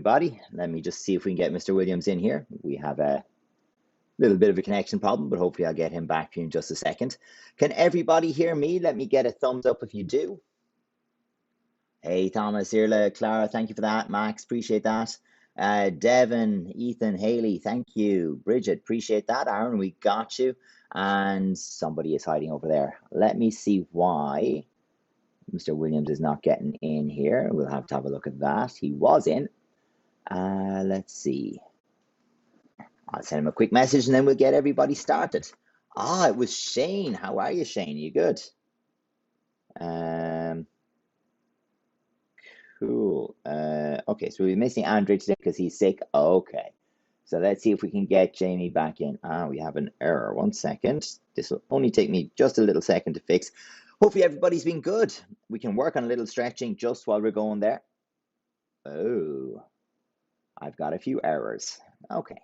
everybody. Let me just see if we can get Mr. Williams in here. We have a little bit of a connection problem, but hopefully I'll get him back in just a second. Can everybody hear me? Let me get a thumbs up if you do. Hey, Thomas, Irla, Clara, thank you for that. Max, appreciate that. Devin, Ethan, Haley, thank you. Bridget, appreciate that. Aaron, we got you. And somebody is hiding over there. Let me see why Mr. Williams is not getting in here. We'll have to have a look at that. He was in. Let's see. I'll send him a quick message and then we'll get everybody started. It was Shane. How are you, Shane? You good? Cool. Okay, so we're missing Andre today because he's sick. Okay. So let's see if we can get Jamie back in. We have an error. 1 second. This will only take me just a little second to fix. Hopefully everybody's been good. We can work on a little stretching just while we're going there. Oh, I've got a few errors. Okay.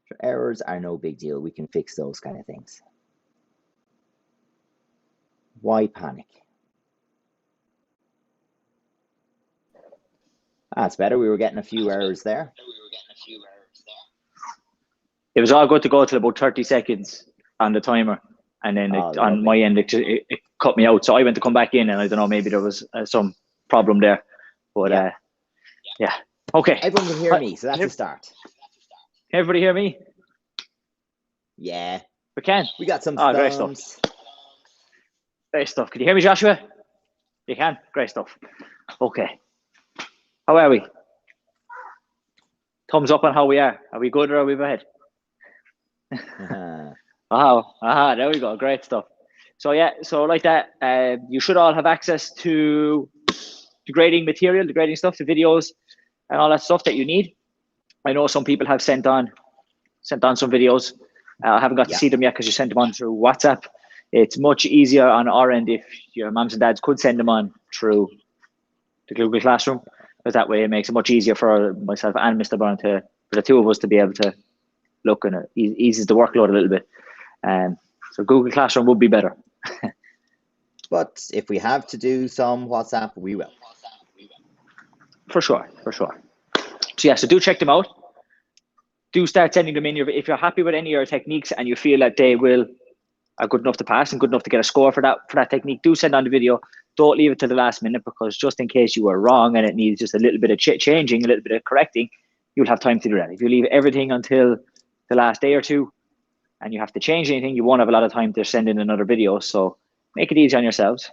So errors are no big deal. We can fix those kind of things. Why panic? That's better. We were getting a few errors there. It was all good to go till about 30 seconds on the timer. And then on my end, it cut me out. So I went to come back in and I don't know, maybe there was some problem there. But yeah. Okay. Everyone can hear me, so that's a start. Can everybody hear me? Yeah. We can. We got some great stuff. Great stuff. Can you hear me, Joshua? You can? Great stuff. Okay. How are we? Thumbs up on how we are. Are we good or are we bad? There we go. Great stuff. So yeah, so like that, you should all have access to the grading material, the grading stuff, the videos, and all that stuff that you need. I know some people have sent on some videos. I haven't got to see them yet because you sent them on through WhatsApp. It's much easier on our end if your moms and dads could send them on through the Google Classroom, because that way it makes it much easier for myself and Mr. Brown for the two of us to be able to look, and it eases the workload a little bit. So Google Classroom would be better. But if we have to do some WhatsApp, we will. For sure. So yeah, so do check them out. Do start sending them in. If you're happy with any of your techniques and you feel that they are good enough to pass and good enough to get a score for that technique, do send on the video. Don't leave it to the last minute, because just in case you were wrong and it needs just a little bit of changing, a little bit of correcting, you'll have time to do that. If you leave everything until the last day or two and you have to change anything, you won't have a lot of time to send in another video. So make it easy on yourselves.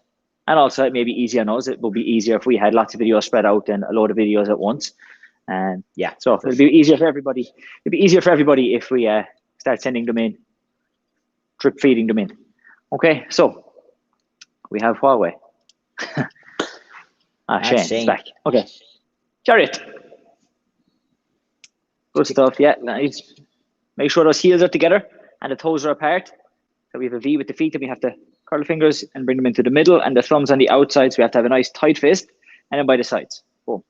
And also it may be easy on us. It will be easier if we had lots of videos spread out than a load of videos at once. And so it'll be easier for everybody. It'll be easier for everybody if we start sending them in, drip feeding them in. Okay, so we have Huawei. Shane's back. Okay, Chariot. Good stuff. Yeah, nice. Make sure those heels are together and the toes are apart. So we have a V with the feet, and we have to curl the fingers and bring them into the middle, and the thumbs on the outside. So we have to have a nice tight fist, and then by the sides. Boom.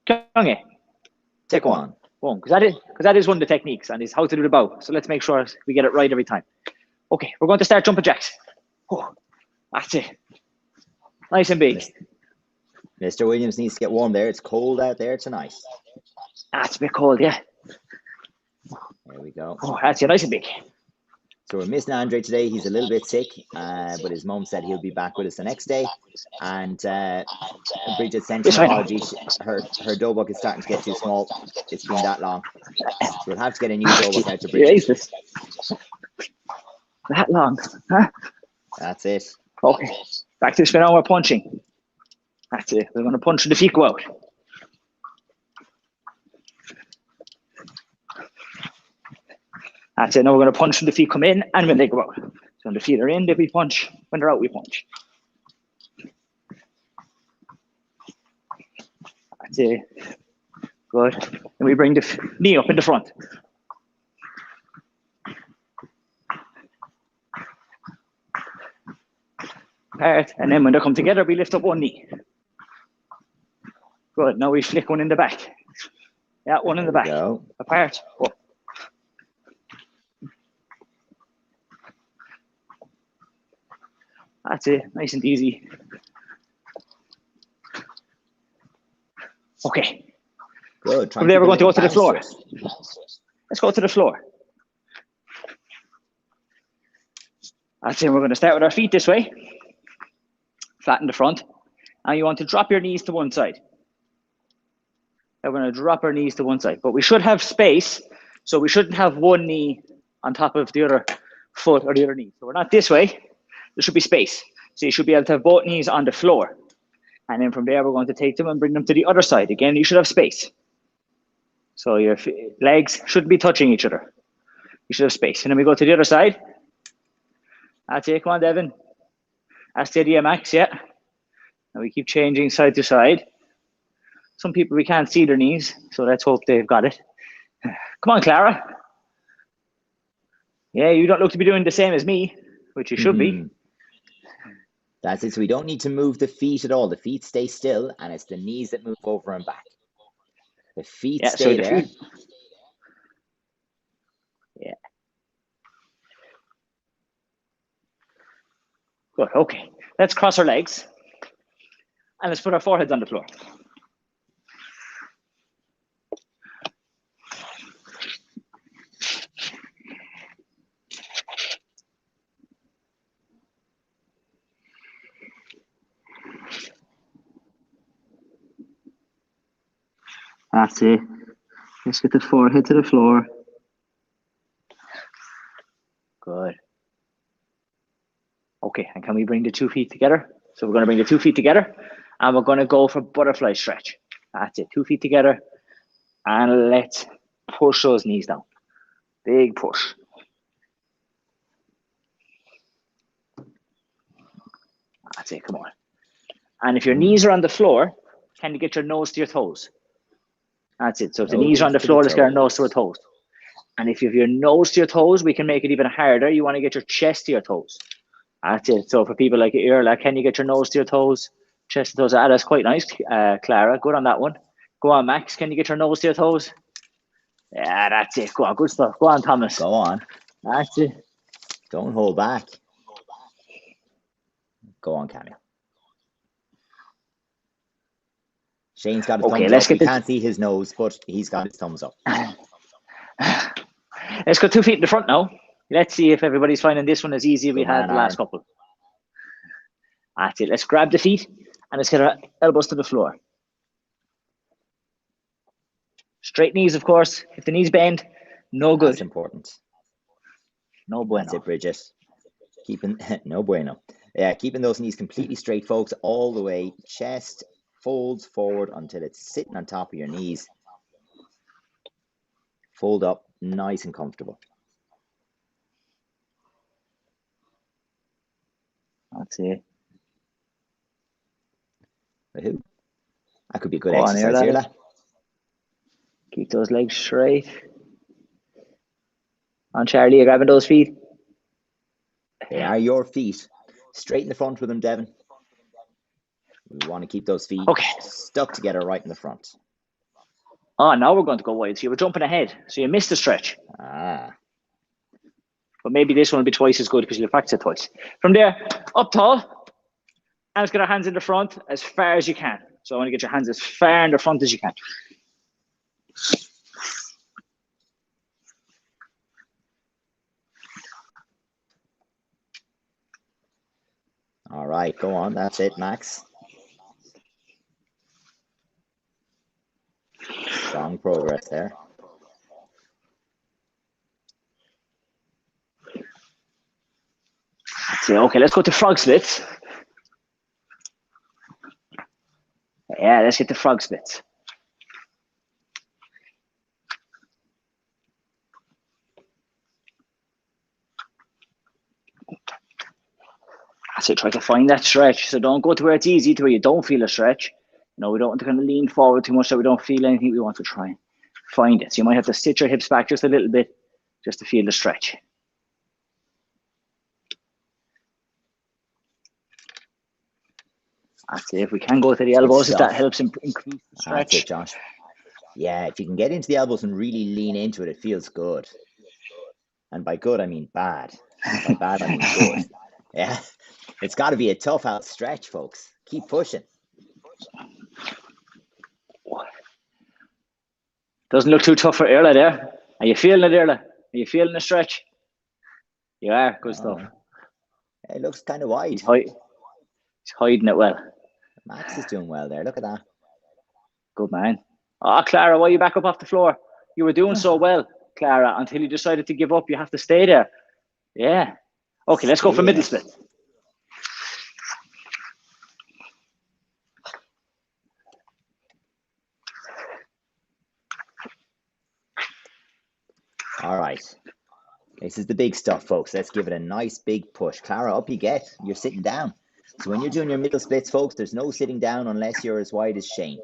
Take one. Boom. Because that is one of the techniques, and is how to do the bow. So let's make sure we get it right every time. Okay, we're going to start jumping jacks. Oh, that's it. Nice and big. Mr. Williams needs to get warm there. It's cold out there tonight. It's a bit cold, yeah. There we go. Oh, that's it. Nice and big. So we're missing Andre today. He's a little bit sick, but his mom said he'll be back with us the next day. And Bridget sent an apology. Her dough book is starting to get too small. It's been that long. So we'll have to get a new dough book out to Bridget. Jesus. That long, huh? That's it. Okay, back to the spin. Now we're punching. That's it. We're going to punch when the feet go out. That's it. Now we're going to punch when the feet come in and when they go out. So when the feet are in, we punch. When they're out, we punch. That's it. Good. And we bring the knee up in the front. Apart, and then when they come together, we lift up one knee. Good. Now we flick one in the back. Yeah, one in the back. Go. Apart. Up. That's it. Nice and easy. Okay. Good. good. Try From and there, keep we're a going to little go to the balance to floor. it. Let's go to the floor. That's it. We're going to start with our feet this way. Flatten the front. And you want to drop your knees to one side. Now we're going to drop our knees to one side. But we should have space, so we shouldn't have one knee on top of the other foot or the other knee. So we're not this way. There should be space. So you should be able to have both knees on the floor. And then from there, we're going to take them and bring them to the other side. Again, you should have space. So your legs shouldn't be touching each other. You should have space. And then we go to the other side. That's it. Come on, Devin. That's the idea, Max. Yeah. And we keep changing side to side. Some people, we can't see their knees, so let's hope they've got it. Come on, Clara. Yeah, you don't look to be doing the same as me, which you should be. That's it. So we don't need to move the feet at all. The feet stay still, and it's the knees that move over and back. The feet stay there. Yeah. Good. Okay. Let's cross our legs, and let's put our foreheads on the floor. That's it. Let's get the forehead to the floor. Good. Okay, and can we bring the 2 feet together? So we're going to bring the 2 feet together, and we're going to go for butterfly stretch. That's it. 2 feet together, and let's push those knees down. Big push. That's it. Come on. And if your knees are on the floor, can you get your nose to your toes? That's it. So if the knees are on the floor, let's get our nose to our toes. And if you have your nose to your toes, we can make it even harder. You want to get your chest to your toes. That's it. So for people like Irla, can you get your nose to your toes? Chest to toes. Ah, that's quite nice, Clara. Good on that one. Go on, Max. Can you get your nose to your toes? Yeah, that's it. Go on. Good stuff. Go on, Thomas. Go on. That's it. Don't hold back. Go on, Camille. Shane's got his thumbs up. We can't see his nose, but he's got his thumbs up. Let's go 2 feet in the front now. Let's see if everybody's finding this one as easy as we had the last couple. That's it. Let's grab the feet and let's get our elbows to the floor. Straight knees, of course. If the knees bend, no good. That's important. No bueno. That's it, Bridget. No bueno. Yeah, keeping those knees completely straight, folks, all the way. Chest folds forward until it's sitting on top of your knees. Fold up, nice and comfortable. That's it. Woohoo. That could be a good exercise here, lad. Keep those legs straight. On Charlie, you're grabbing those feet. They are your feet. Straight in the front with them, Devin. We want to keep those feet stuck together right in the front. Oh, now we're going to go wide. So you were jumping ahead. So you missed the stretch. Ah. But maybe this one will be twice as good because you'll practice it twice. From there, up tall. And let's get our hands in the front as far as you can. So I want to get your hands as far in the front as you can. All right, go on. That's it, Max. Strong progress there. That's it. Okay, let's go to frog splits. Yeah, let's get the frog splits. So try to find that stretch. So don't go to where it's easy, to where you don't feel a stretch. No, we don't want to kind of lean forward too much so we don't feel anything. We want to try and find it. So you might have to sit your hips back just a little bit just to feel the stretch. That's it. If we can go to the elbows, if that helps increase the stretch. That's it, Josh. Yeah, if you can get into the elbows and really lean into it, it feels good. And by good, I mean bad. By bad, I mean good. Yeah, it's got to be a tough out stretch, folks. Keep pushing. Doesn't look too tough for Irla there. Are you feeling it, Irla? Are you feeling the stretch? You are. Good stuff. It looks kind of wide. He's hiding it well. Max is doing well there. Look at that. Good man. Oh, Clara, why are you back up off the floor? You were doing so well, Clara, until you decided to give up. You have to stay there. Yeah. Okay, let's go for middle split. All right. This is the big stuff, folks. Let's give it a nice big push. Clara, up you get. You're sitting down. So when you're doing your middle splits, folks, there's no sitting down unless you're as wide as Shane.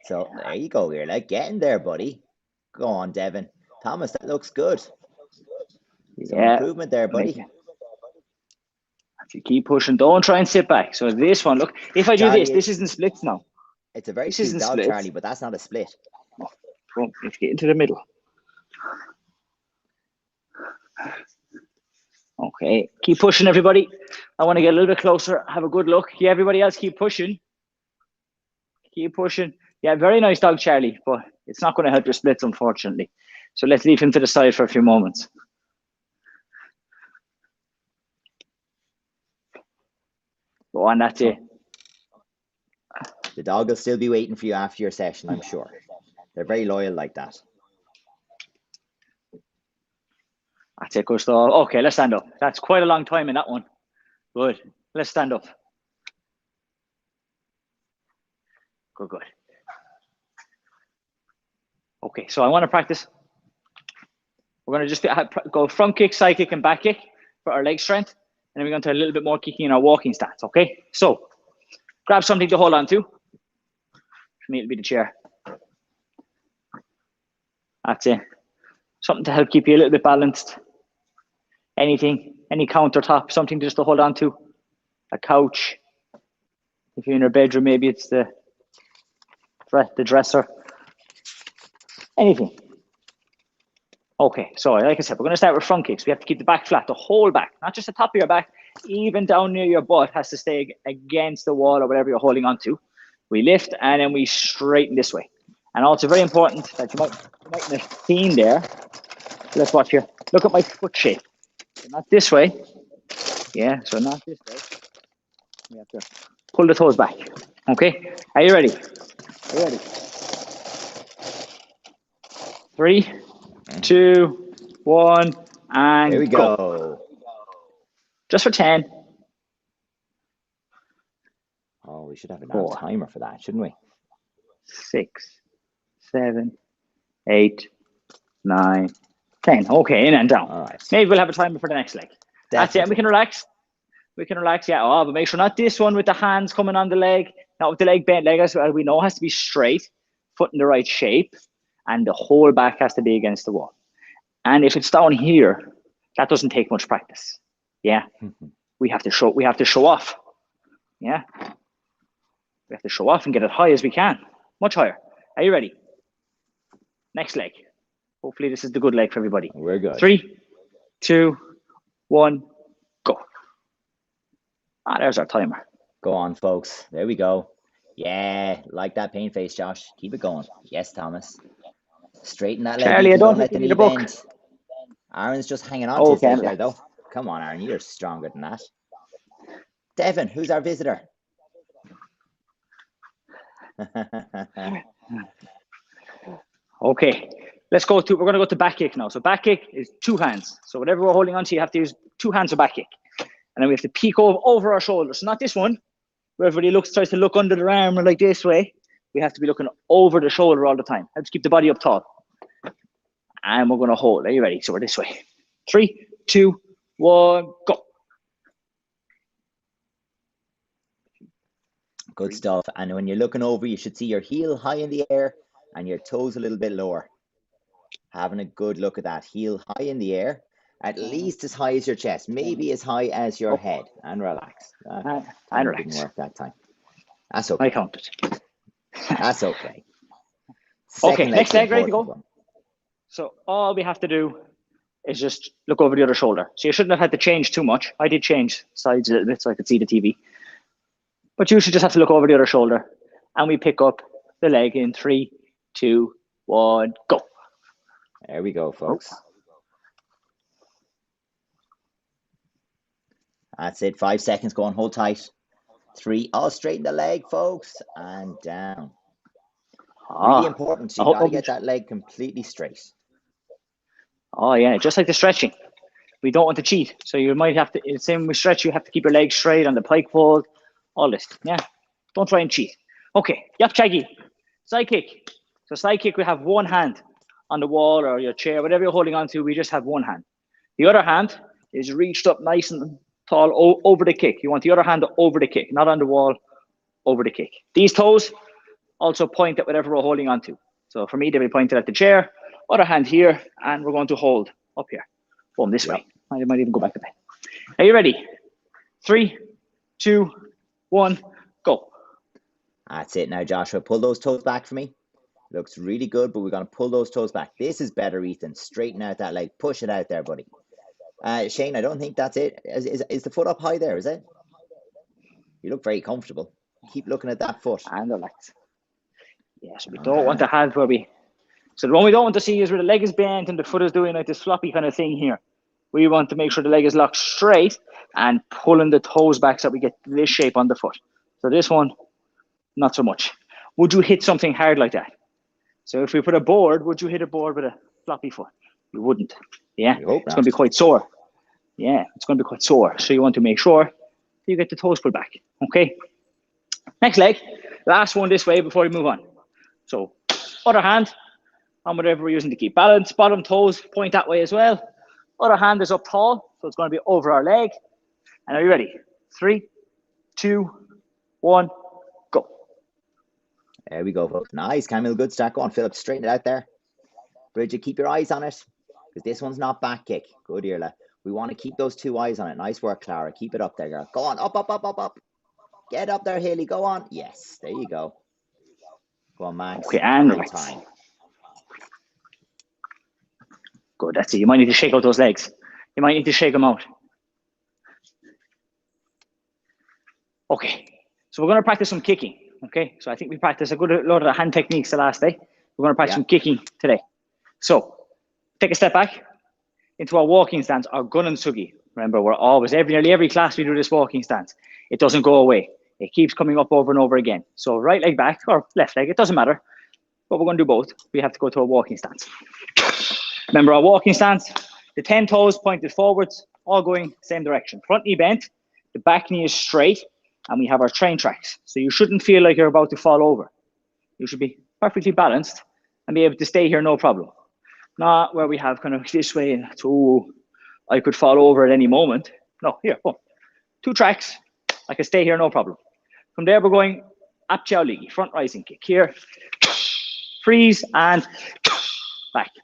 So there you go. You're like getting there, buddy. Go on, Devin. Thomas, that looks good. Some improvement there, buddy. If you keep pushing, don't try and sit back. So this one, look, if I do Charlie, this isn't splits now. It's a very cute dog, splits. Charlie, but that's not a split. Well, if you get into the middle. Okay, keep pushing, everybody. I want to get a little bit closer, have a good look. Yeah, everybody else keep pushing. Keep pushing. Yeah, very nice dog, Charlie, but it's not going to help your splits, unfortunately. So let's leave him to the side for a few moments. Go on, that's it. The dog will still be waiting for you after your session, I'm sure. They're very loyal like that. That's it, Gustav. Okay, let's stand up. That's quite a long time in that one. Good. Let's stand up. Good, good. Okay, so I want to practice. We're going to just go front kick, side kick, and back kick for our leg strength. And then we're going to do a little bit more kicking in our walking stance, okay? So, grab something to hold on to. For me, it'll be the chair. That's it. Something to help keep you a little bit balanced. Anything, any countertop, something just to hold on to. A couch. If you're in your bedroom, maybe it's the dresser. Anything. Okay, so like I said, we're going to start with front kicks. We have to keep the back flat, the whole back, not just the top of your back, even down near your butt has to stay against the wall or whatever you're holding on to. We lift and then we straighten this way. And also very important that you might have seen there. So let's watch here. Look at my foot shape. So not this way. Yeah, so not this way. We have to pull the toes back. Okay, are you ready? Are you ready? 3, 2, 1, and here we go. Just for 10. Oh, we should have a timer for that, shouldn't we? 6, 7, 8, 9, 10. Okay, in and down. All right. Maybe we'll have a timer for the next leg. Definitely. That's it. And we can relax. We can relax. Yeah. Oh, but make sure not this one with the hands coming on the leg. Not with the leg bent. Leg, as we know, has to be straight. Foot in the right shape, and the whole back has to be against the wall. And if it's down here, that doesn't take much practice. Yeah. We have to show off. Yeah. We have to show off and get it high as we can. Much higher. Are you ready? Next leg. Hopefully this is the good leg for everybody. We're good. 3, 2, 1, go. There's our timer. Go on, folks. There we go. Yeah, like that pain face, Josh. Keep it going. Yes, Thomas. Straighten that leg. Charlie, I don't let the knee book. Bend. Aaron's just hanging on to his leg there, though. Come on, Aaron. You're stronger than that. Devin, who's our visitor? Okay, we're going to go to back kick now. So back kick is 2 hands. So whatever we're holding on to, you have to use 2 hands for back kick. And then we have to peek over our shoulders. So not this one, where everybody tries to look under their arm or like this way. We have to be looking over the shoulder all the time. Helps keep the body up tall. And we're going to hold. Are you ready? So we're this way. 3, 2, 1, go. Good stuff. And when you're looking over, you should see your heel high in the air and your toes a little bit lower. Having a good look at that. Heel high in the air, at least as high as your chest, maybe as high as your head. And relax. And relax. Didn't work that time. That's okay. I counted. That's okay. Okay, next leg, ready to go? So all we have to do is just look over the other shoulder. So you shouldn't have had to change too much. I did change sides a little bit so I could see the TV. But you should just have to look over the other shoulder. And we pick up the leg in 3, 2, 1, go. There we go, folks. That's it. 5 seconds. Go on. Hold tight. 3. Oh, straighten the leg, folks. And down. Really important. So you got to get that leg completely straight. Oh, yeah. Just like the stretching. We don't want to cheat. So you might have to, same with stretch, you have to keep your legs straight on the pike fold. All this. Yeah. Don't try and cheat. Okay. Yep, Chuggy. Sidekick. So sidekick, we have one hand on the wall or your chair, whatever you're holding on to, we just have one hand. The other hand is reached up nice and tall over the kick. You want the other hand over the kick, not on the wall, over the kick. These toes also point at whatever we're holding on to. So for me, they will be pointed at the chair, other hand here, and we're going to hold up here. Boom, this way. I might even go back a bit. Are you ready? 3, 2, 1, go. That's it now, Joshua. Pull those toes back for me. Looks really good, but we're going to pull those toes back. This is better, Ethan. Straighten out that leg. Push it out there, buddy. Shane, I don't think that's it. Is the foot up high there, is it? You look very comfortable. Keep looking at that foot. And the legs. Yeah, so we don't want to have where we... So the one we don't want to see is where the leg is bent and the foot is doing like this floppy kind of thing here. We want to make sure the leg is locked straight and pulling the toes back so that we get this shape on the foot. So this one, not so much. Would you hit something hard like that? So if we put a board, would you hit a board with a floppy foot? You wouldn't. Yeah, it's going to be quite sore. Yeah, it's going to be quite sore. So you want to make sure you get the toes pulled back. Okay. Next leg, last one this way before we move on. So other hand on whatever we're using to keep balance. Bottom toes point that way as well. Other hand is up tall, so it's going to be over our leg. And are you ready? 3, 2, 1, go. There we go, folks. Nice, Camille. Good start. Go on, Philip. Straighten it out there. Bridget, keep your eyes on it, because this one's not back kick. Good, Irla. We want to keep those 2 eyes on it. Nice work, Clara. Keep it up there, girl. Go on. Up, up, up, up, up. Get up there, Haley. Go on. Yes, there you go. Go on, Max. Okay, and relax. Time. Good, that's it. You might need to shake out those legs. You might need to shake them out. Okay, so we're going to practice some kicking. Okay, so I think we practiced a good lot of the hand techniques the last day. We're going to practice some kicking today. So take a step back into our walking stance, our gun and sugi. Remember, we're always, nearly every class we do this walking stance. It doesn't go away. It keeps coming up over and over again. So right leg back or left leg, it doesn't matter. But we're going to do both. We have to go to a walking stance. Remember our walking stance, the 10 toes pointed forwards, all going same direction. Front knee bent, the back knee is straight, and we have our train tracks. So you shouldn't feel like you're about to fall over. You should be perfectly balanced and be able to stay here, no problem. Not where we have kind of this way, and oh, I could fall over at any moment. No, here, boom. 2 tracks, I can stay here, no problem. From there, we're going up chow ligi, front rising kick. Here, freeze and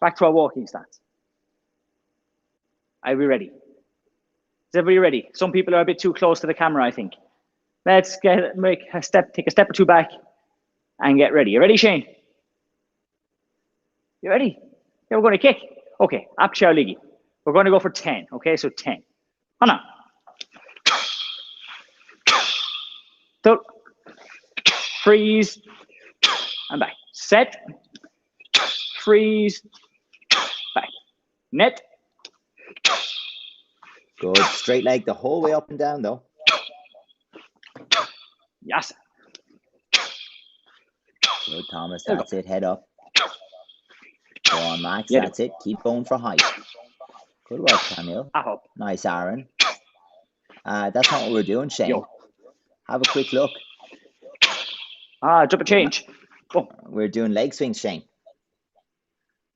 back to our walking stance. Are we ready? Is everybody ready? Some people are a bit too close to the camera, I think. Let's take a step or 2 back and get ready. You ready, Shane? You ready? Yeah, we're going to kick. Okay, up chow ligi. We're going to go for 10. Okay, so 10. Hana. So, freeze and back. Set. Freeze. Back. Net. Good. Straight leg the whole way up and down, though. Yes. Good, Thomas. That's it. Head up. Go on, Max. That's it. Keep going for height. Good work, Camille. Nice, Aaron. That's not what we're doing, Shane. Yo. Have a quick look. Jump a change. Oh. We're doing leg swings, Shane.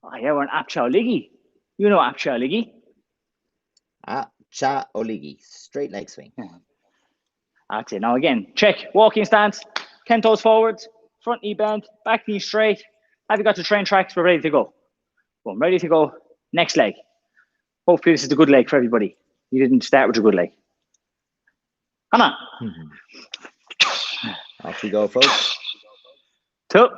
Oh, yeah, we're an ap chow ligi. You know ap chow ligi. Ap chow ligi. Straight leg swing. That's it. Now again, check. Walking stance. 10 toes forwards. Front knee bent. Back knee straight. Have you got the train tracks? We're ready to go. Boom, ready to go. Next leg. Hopefully this is a good leg for everybody. You didn't start with a good leg. Come on. Off we go, folks. 2.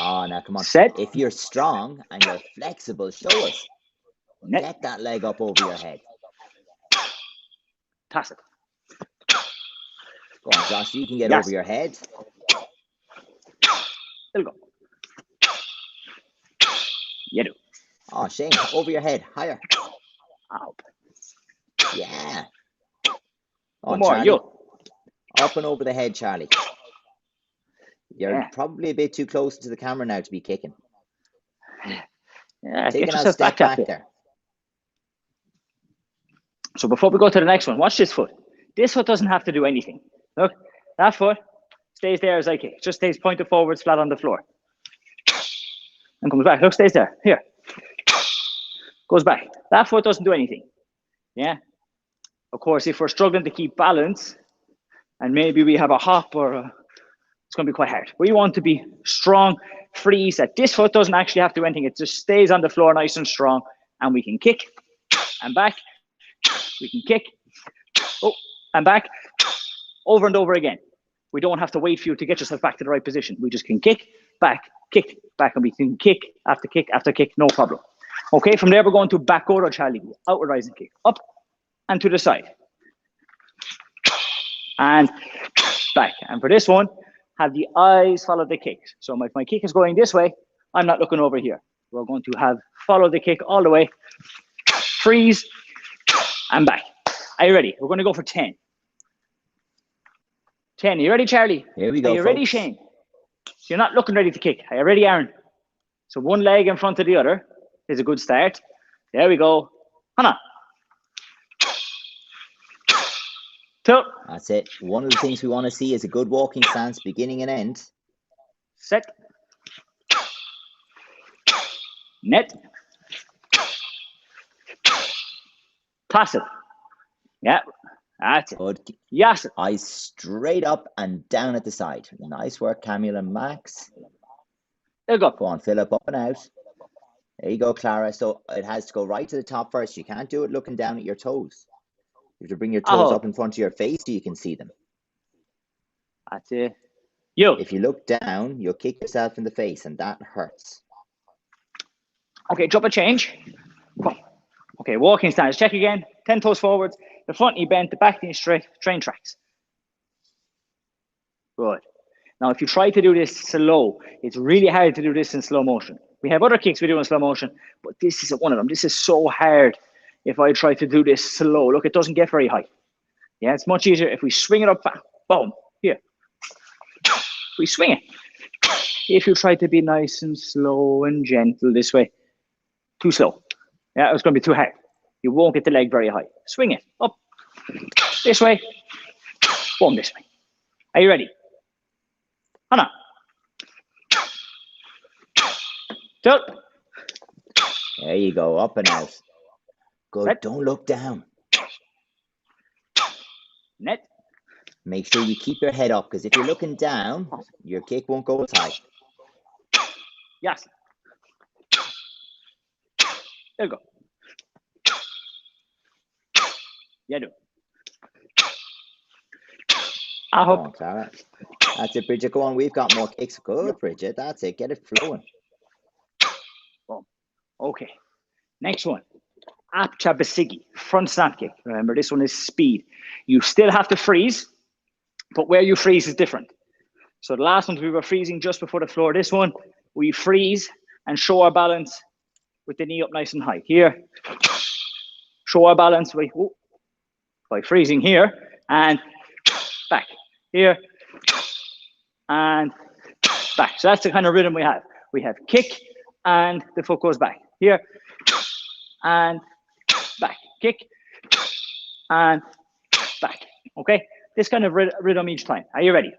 Oh, now come on. Set. If you're strong and you're flexible, show us. Net. Get that leg up over your head. Toss it. Go on, Josh, you can get Yes. over your head. There we go. You do. Oh, Shane, over your head, higher. Up. Yeah. One Oh, more, Charlie. you. Up and over the head, Charlie. You're probably a bit too close to the camera now to be kicking. Yeah, Take get another yourself step back back there. So before we go to the next one, watch this foot. This foot doesn't have to do anything. Look, that foot stays there as I kick. It just stays pointed forwards, flat on the floor. And comes back. Look, stays there. Here. Goes back. That foot doesn't do anything. Yeah. Of course, if we're struggling to keep balance, and maybe we have a hop it's going to be quite hard. We want to be strong, freeze, that this foot doesn't actually have to do anything. It just stays on the floor nice and strong, and we can kick and back. We can kick, and back, over and over again. We don't have to wait for you to get yourself back to the right position. We just can kick, back, and we can kick after kick after kick, no problem. Okay, from there we're going to back over Charlie, outward rising kick, up and to the side. And back. And for this one, have the eyes follow the kick. So if my kick is going this way, I'm not looking over here. We're going to have follow the kick all the way, freeze, and back. Are you ready? We're going to go for 10. 10. Are you ready, Charlie? Here we go, Are you folks. ready, Shane? You're not looking ready to kick. Are you ready, Aaron? So one leg in front of the other is a good start. There we go. Hannah. 2. That's it. One of the things we want to see is a good walking stance, beginning and end. Set. Net. Passive. Yeah, that's it. Good. Yes. Eyes straight up and down at the side. Nice work, Camille and Max. There you go. Go on, Philip, up and out. There you go, Clara. So it has to go right to the top first. You can't do it looking down at your toes. You have to bring your toes up in front of your face so you can see them. That's it. You. If you look down, you'll kick yourself in the face, and that hurts. Okay, drop a change. Okay, walking stance. Check again. 10 toes forwards. The front knee bent, the back knee straight. Train tracks. Good. Now, if you try to do this slow, it's really hard to do this in slow motion. We have other kicks we do in slow motion, but this isn't one of them. This is so hard if I try to do this slow. Look, it doesn't get very high. Yeah, it's much easier if we swing it up, boom, here. We swing it. If you try to be nice and slow and gentle this way, too slow. Yeah, it's going to be too hard. You won't get the leg very high. Swing it up this way, boom, this way. Are you ready? Hannah. 2. There you go, up and out. Good. Set. Don't look down. Net. Make sure you keep your head up, because if you're looking down, your kick won't go as high. Yes. There you go. Yeah, do. I Go hope. on, Clara. That's it, Bridget. Go on. We've got more kicks. Good, Bridget. That's it. Get it flowing. Boom. Okay. Next one. Apchabasigi, front snap kick. Remember, this one is speed. You still have to freeze, but where you freeze is different. So the last ones we were freezing just before the floor. This one, we freeze and show our balance with the knee up nice and high. Here, show our balance by freezing here and back. Here and back. So that's the kind of rhythm we have. We have kick and the foot goes back. Here and back. Kick and back. Okay? This kind of rhythm each time. Are you ready?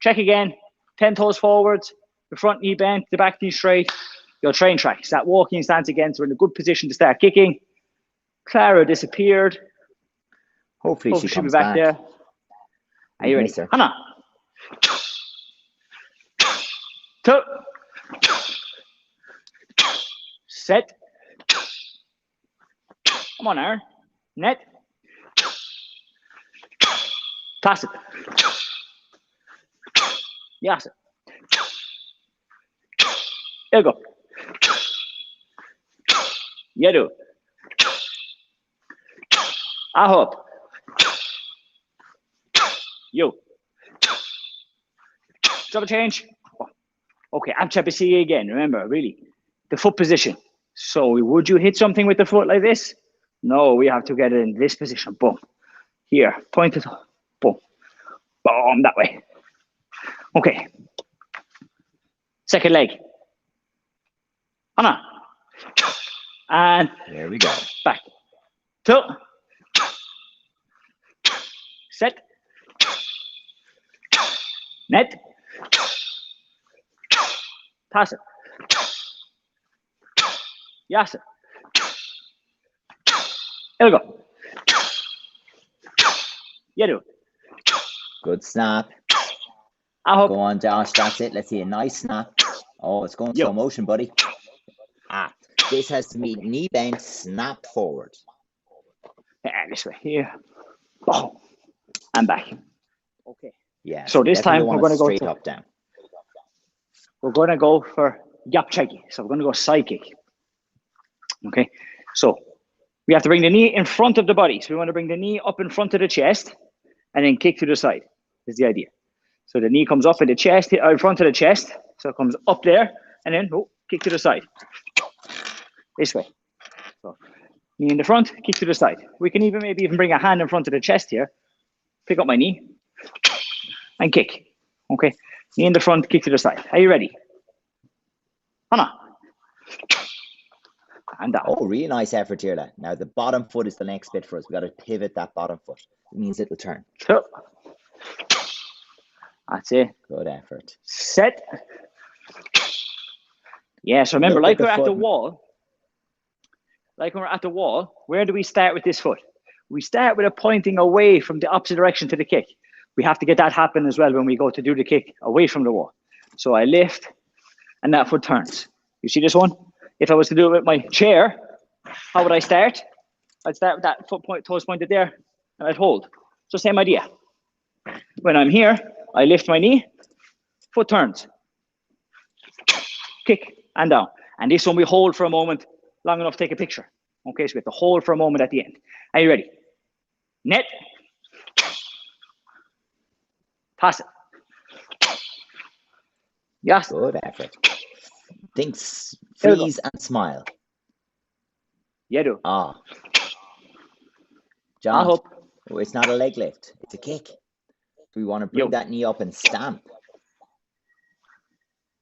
Check again. 10 toes forwards, the front knee bent, the back knee straight. Your train tracks. That walking stance again, so we're in a good position to start kicking. Clara disappeared. Hopefully she she'll comes be back there. Are you ready? Hannah. 2. Set. Come on, Aaron. Net. Pass it. Yes. There you go. You do. I hope. You. Double change. Okay, Abchapasi again. Remember, really, the foot position. So would you hit something with the foot like this? No, we have to get it in this position. Boom. Here, point it up. Boom. Boom, that way. Okay. Second leg. Anna. And there we go. Back. Two. Set. Net. Pass it. Yes. Here we go. You do. Good snap. Go on, Josh. That's it. Let's see a nice snap. Oh, it's going slow motion, buddy. This has to be knee bent, snap forward. Yeah, this way. Here. Oh, and back. Okay. Yeah. So this time we're going to go straight up down. We're going to go for Chuggy. So we're going to go Sidekick. Okay. So we have to bring the knee in front of the body. So we want to bring the knee up in front of the chest and then kick to the side. Is the idea. So the knee comes up in the chest, in front of the chest. So it comes up there and then kick to the side. This way. So knee in the front, kick to the side. We can maybe even bring a hand in front of the chest here. Pick up my knee and kick. Okay. Knee in the front, kick to the side. Are you ready? Hannah. And down. Oh, really nice effort here. Lad. Now the bottom foot is the next bit for us. We got to pivot that bottom foot. It means it'll turn. So, that's it. Good effort. Set. Yeah, so remember, like we're at the wall, where do we start with this foot? We start with a pointing away from the opposite direction to the kick. We have to get that happen as well when we go to do the kick away from the wall. So I lift and that foot turns. You see this one? If I was to do it with my chair, how would I start? I'd start with that toes pointed there and I'd hold. So same idea. When I'm here, I lift my knee, foot turns, kick and down. And this one we hold for a moment, long enough to take a picture. Okay, so we have to hold for a moment at the end. Are you ready? Net. Pass it. Yes. Good effort. Think, freeze and smile. Yeah, do. John, it's not a leg lift. It's a kick. We want to bring that knee up and stamp.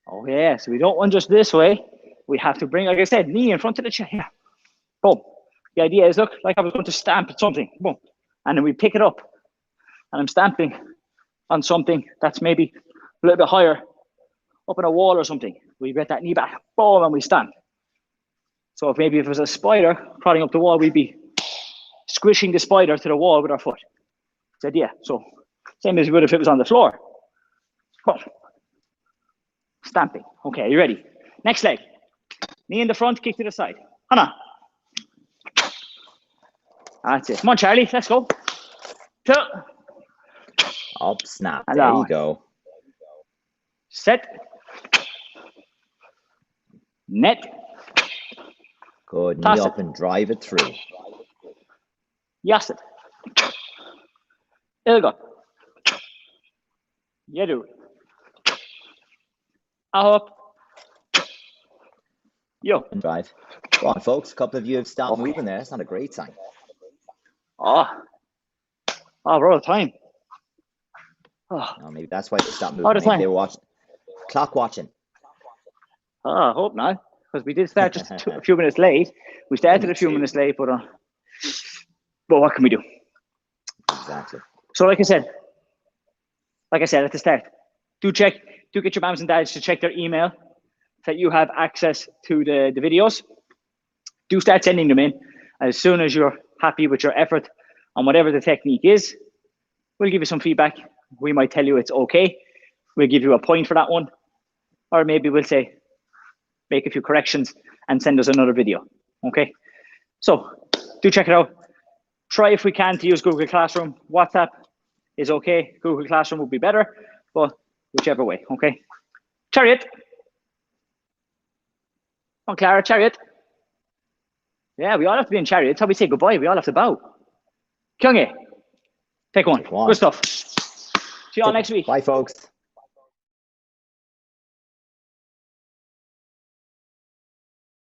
Oh, yeah. So we don't want just this way. We have to bring, like I said, knee in front of the chair. Yeah. Boom. The idea is, look, like I was going to stamp at something. Boom. And then we pick it up. And I'm stamping on something that's maybe a little bit higher, up on a wall or something. We get that knee back. Boom. And we stamp. So if it was a spider crawling up the wall, we'd be squishing the spider to the wall with our foot. That's the idea. So same as we would if it was on the floor. Boom. Stamping. Okay, you ready? Next leg. Knee in the front, kick to the side. Hannah. That's it. Come on, Charlie. Let's go. Two. Up, snap. There you go. Set. Net. Good. Knee up and drive it through. Yes. There we go. You do. Up. Yo. And drive. Go on, folks. A couple of you have stopped moving there. That's not a great sign. Oh, we're out of time. No, maybe that's why they stopped moving. Maybe they were watching. Clock watching. I hope not. Because we did start just a few minutes late. We started a few minutes late, but what can we do? Exactly. So like I said at the start, do get your moms and dads to check their email so that you have access to the videos. Do start sending them in. As soon as you're happy with your effort on whatever the technique is, we'll give you some feedback. We might tell you it's okay. We'll give you a point for that one. Or maybe we'll say, make a few corrections and send us another video. Okay? So do check it out. Try if we can to use Google Classroom. WhatsApp is okay. Google Classroom would be better, but whichever way, okay? Chariot. Come on, Clara, chariot. Yeah, we all have to be in chariot. That's how we say goodbye. We all have to bow. Kyungi, take one. Good stuff. See you all next week. Bye, folks.